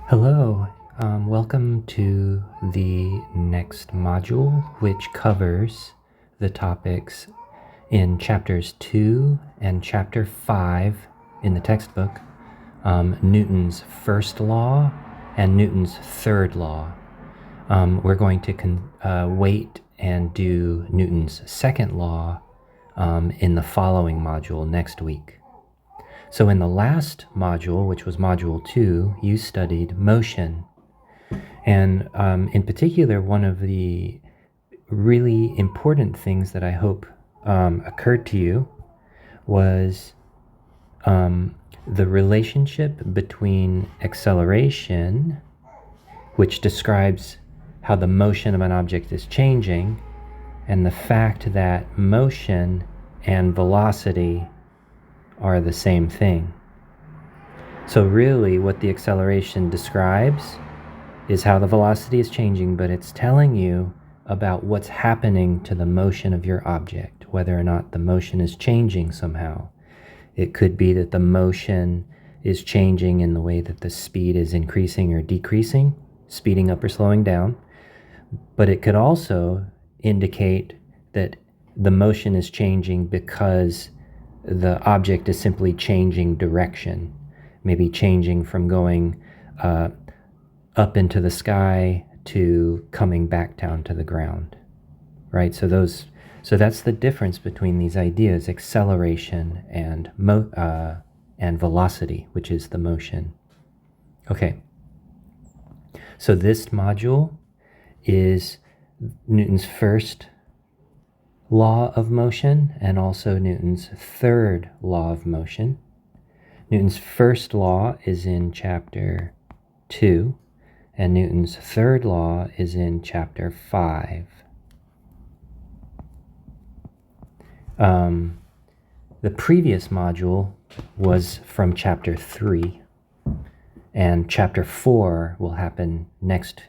Hello, welcome to the next module, which covers the topics in chapters 2 and chapter 5 in the textbook, Newton's first law and Newton's third law. We're going to wait and do Newton's second law in the following module next week. So in the last module, which was module 2, you studied motion. And in particular, one of the really important things that I hope occurred to you was the relationship between acceleration, which describes how the motion of an object is changing, and the fact that motion and velocity are the same thing. So really what the acceleration describes is how the velocity is changing, but it's telling you about what's happening to the motion of your object, whether or not the motion is changing somehow. It could be that the motion is changing in the way that the speed is increasing or decreasing, speeding up or slowing down, but it could also indicate that the motion is changing because the object is simply changing direction, maybe changing from going up into the sky to coming back down to the ground, right? So that's the difference between these ideas: acceleration and velocity, which is the motion. Okay. So this module is Newton's first law of motion and also Newton's third law of motion. Newton's first law is in chapter 2, and Newton's third law is in chapter 5. The previous module was from chapter 3, and chapter 4 will happen next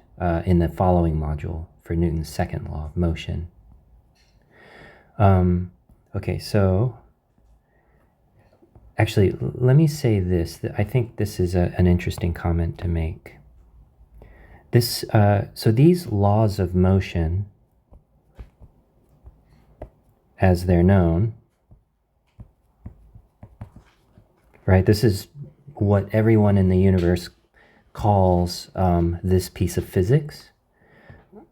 in the following module for Newton's second law of motion. Okay, so actually, let me say this. I think this is an interesting comment to make. So these laws of motion, as they're known, right? This is what everyone in the universe calls this piece of physics.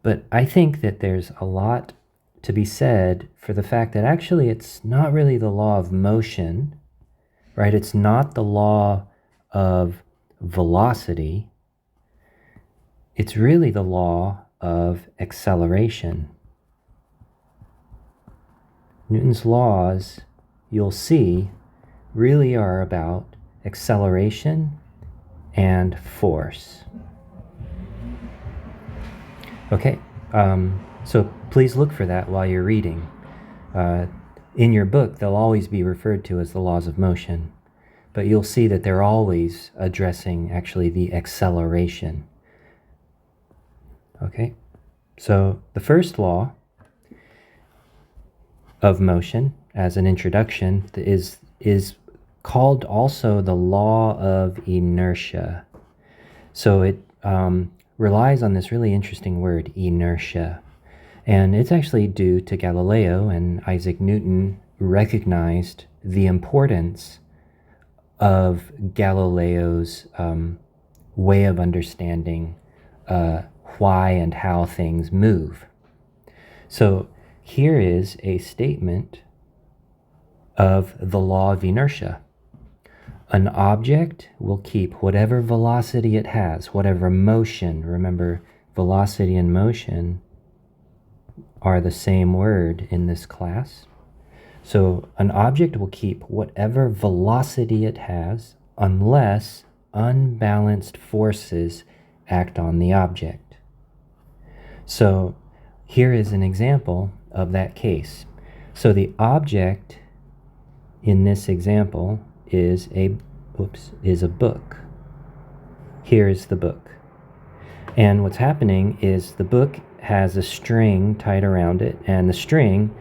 But I think that there's a lot to be said for the fact that actually it's not really the law of motion, right? It's not the law of velocity. It's really the law of acceleration. Newton's laws, you'll see, really are about acceleration and force. Okay, so please look for that while you're reading. In your book, they'll always be referred to as the laws of motion, but you'll see that they're always addressing actually the acceleration. Okay, so the first law of motion, as an introduction, is called also the law of inertia. So it relies on this really interesting word, inertia. And it's actually due to Galileo, and Isaac Newton recognized the importance of Galileo's way of understanding why and how things move. So here is a statement of the law of inertia. An object will keep whatever velocity it has, whatever motion. Remember, velocity and motion are the same word in this class. So an object will keep whatever velocity it has unless unbalanced forces act on the object. So here is an example of that case. So the object in this example is a book. Here is the book. And what's happening is the book has a string tied around it, and the string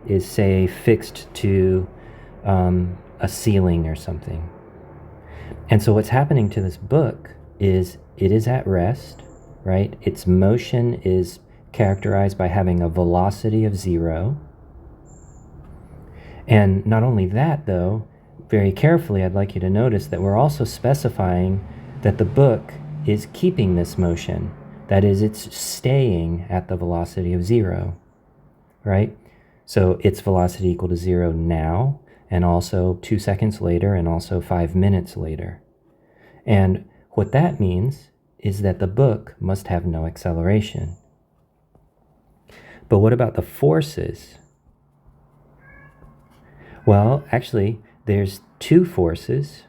is, say, fixed to a ceiling or something. And so what's happening to this book is it is at rest, right? Its motion is characterized by having a velocity of 0. And not only that, though, very carefully, I'd like you to notice that we're also specifying that the book is keeping this motion. That is, it's staying at the velocity of 0, right? So its velocity equal to 0 now, and also 2 seconds later, and also 5 minutes later. And what that means is that the book must have no acceleration. But what about the forces? Well, actually, there's two forces.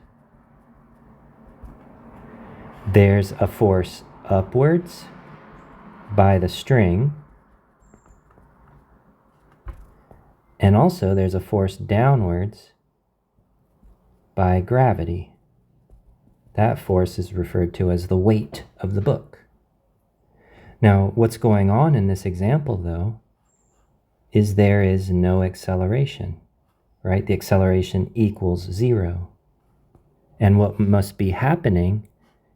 There's a force upwards by the string, and also there's a force downwards by gravity. That force is referred to as the weight of the book. Now, what's going on in this example, though, is there is no acceleration, right? The acceleration equals 0. And what must be happening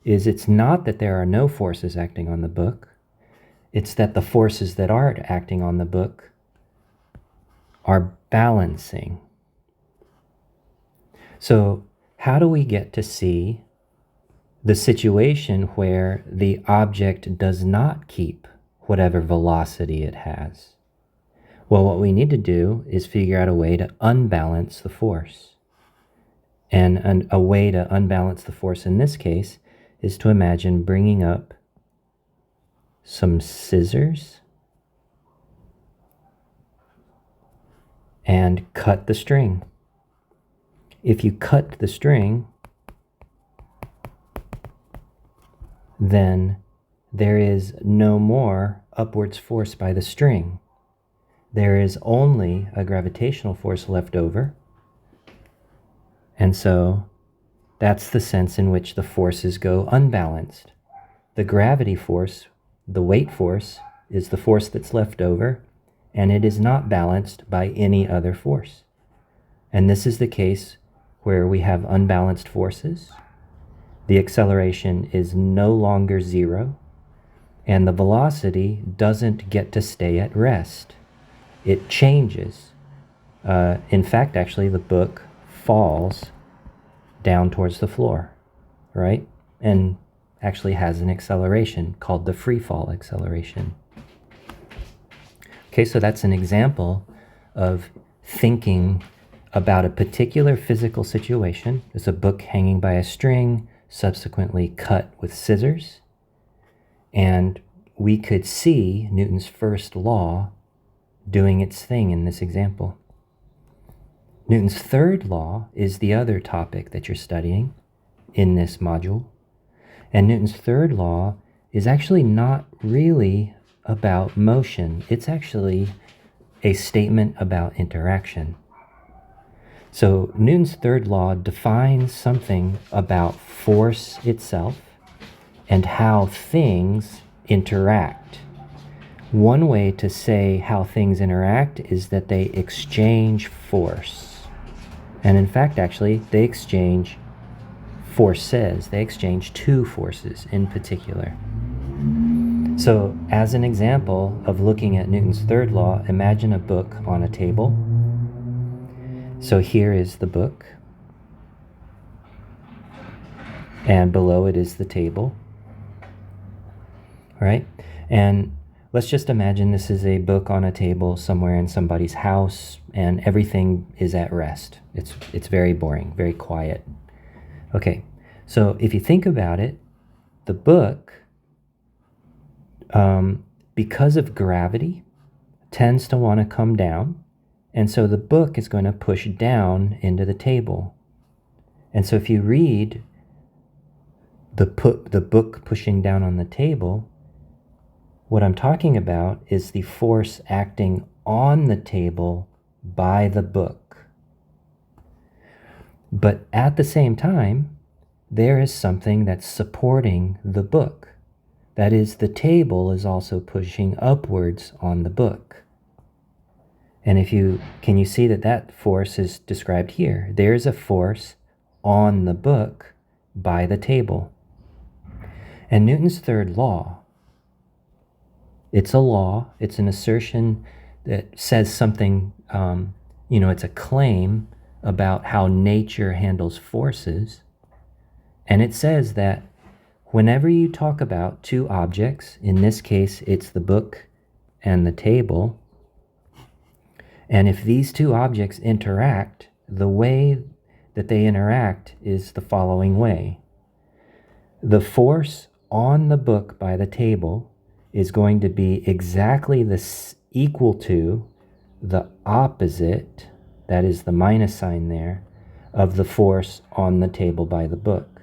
is it's not that there are no forces acting on the book, it's that the forces that are acting on the book are balancing. So how do we get to see the situation where the object does not keep whatever velocity it has? Well, what we need to do is figure out a way to unbalance the force. And a way to unbalance the force in this case is to imagine bringing up some scissors and cut the string. If you cut the string, then there is no more upwards force by the string. There is only a gravitational force left over. And so that's the sense in which the forces go unbalanced. The gravity force, the weight force, is the force that's left over, and it is not balanced by any other force. And this is the case where we have unbalanced forces. The acceleration is no longer 0, and the velocity doesn't get to stay at rest. It changes. In fact, actually, the book falls down towards the floor, right? And actually has an acceleration called the free fall acceleration. Okay, so that's an example of thinking about a particular physical situation. There's a book hanging by a string, subsequently cut with scissors, and we could see Newton's first law doing its thing in this example. Newton's third law is the other topic that you're studying in this module. And Newton's third law is actually not really about motion. It's actually a statement about interaction. So Newton's third law defines something about force itself and how things interact. One way to say how things interact is that they exchange force. And in fact, actually, they exchange forces. They exchange two forces in particular. So as an example of looking at Newton's third law, imagine a book on a table. So here is the book, and below it is the table, right? And let's just imagine this is a book on a table somewhere in somebody's house, and everything is at rest. It's very boring, very quiet. Okay, so if you think about it, the book, because of gravity, tends to want to come down, and so the book is going to push down into the table. And so if you read the book pushing down on the table, what I'm talking about is the force acting on the table by the book. But at the same time, there is something that's supporting the book. That is, the table is also pushing upwards on the book. And can you see that force is described here? There's a force on the book by the table. And Newton's third law, it's a law, it's an assertion that says something, it's a claim about how nature handles forces. And it says that whenever you talk about two objects, in this case, it's the book and the table, and if these two objects interact, the way that they interact is the following way. The force on the book by the table is going to be exactly equal to the opposite, that is the minus sign there, of the force on the table by the book.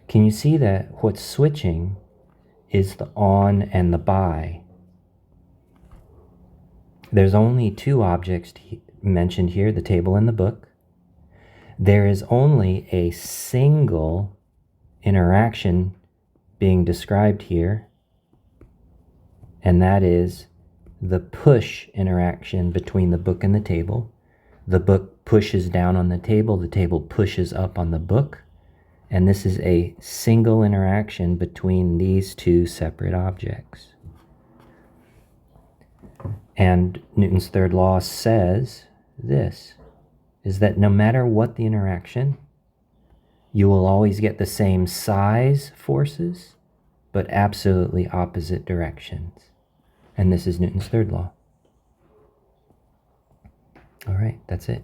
Can you see that what's switching is the on and the by? There's only two objects mentioned here, the table and the book. There is only a single interaction being described here, and that is the push interaction between the book and the table. The book pushes down on the table pushes up on the book, and this is a single interaction between these two separate objects. And Newton's third law says this, is that no matter what the interaction, you will always get the same size forces, but absolutely opposite directions. And this is Newton's third law. All right, that's it.